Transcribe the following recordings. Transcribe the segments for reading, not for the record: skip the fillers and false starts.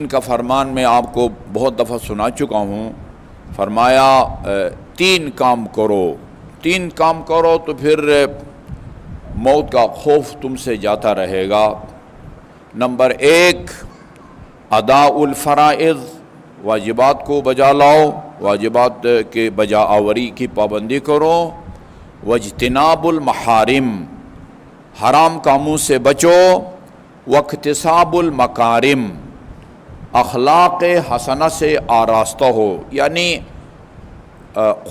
ان کا فرمان میں آپ کو بہت دفعہ سنا چکا ہوں. فرمایا تین کام کرو تو پھر موت کا خوف تم سے جاتا رہے گا. نمبر 1 ادا الفرائض، واجبات کو بجا لاؤ، واجبات کے بجا آوری کی پابندی کرو. واجتناب المحارم، حرام کاموں سے بچو. واکتساب المکارم، اخلاق حسنہ سے آراستہ ہو، یعنی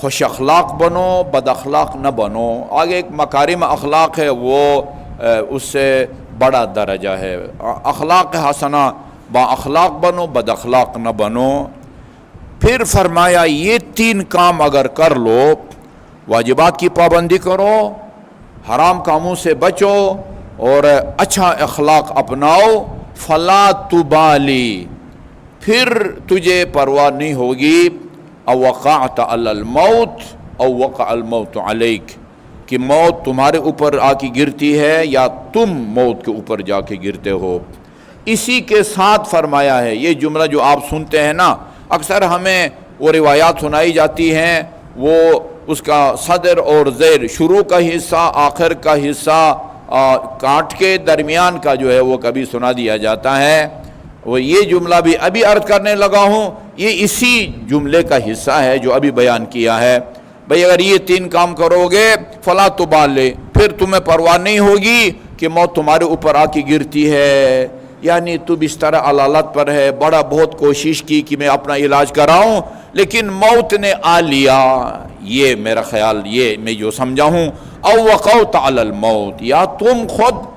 خوش اخلاق بنو، بد اخلاق نہ بنو. آگے ایک مکارم اخلاق ہے، وہ اس سے بڑا درجہ ہے. اخلاق حسنہ، با اخلاق بنو، بد اخلاق نہ بنو. پھر فرمایا یہ 3 کام اگر کر لو، واجبات کی پابندی کرو، حرام کاموں سے بچو اور اچھا اخلاق اپناؤ، فلا تبالی، پھر تجھے پرواہ نہیں ہوگی. او وقعت علی الموت او وقع الموت علیک، کہ موت تمہارے اوپر آ کے گرتی ہے یا تم موت کے اوپر جا کے گرتے ہو. اسی کے ساتھ فرمایا ہے یہ جملہ جو آپ سنتے ہیں نا، اکثر ہمیں وہ روایات سنائی جاتی ہیں، وہ اس کا صدر اور زیر، شروع کا حصہ آخر کا حصہ کاٹ کے درمیان کا جو ہے وہ کبھی سنا دیا جاتا ہے. وہ یہ جملہ بھی ابھی عرض کرنے لگا ہوں، یہ اسی جملے کا حصہ ہے جو ابھی بیان کیا ہے. بھئی اگر یہ 3 کام کرو گے فلا تبالی، پھر تمہیں پرواہ نہیں ہوگی کہ موت تمہارے اوپر آ کے گرتی ہے. یعنی تو بستر علالت پر ہے، بہت کوشش کی کہ میں اپنا علاج کراؤں، لیکن موت نے آ لیا. یہ میرا خیال، یہ میں جو سمجھا ہوں. او وقعت علی الموت، یا تم خود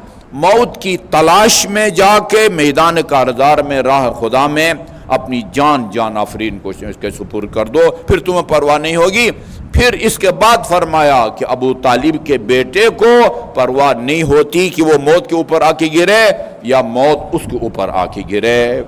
موت کی تلاش میں جا کے میدان کارزار میں، راہ خدا میں اپنی جان آفرین کو اس کے سپرد کر دو، پھر تمہیں پرواہ نہیں ہوگی. پھر اس کے بعد فرمایا کہ ابو طالب کے بیٹے کو پرواہ نہیں ہوتی کہ وہ موت کے اوپر آ کے گرے یا موت اس کے اوپر آ کے گرے.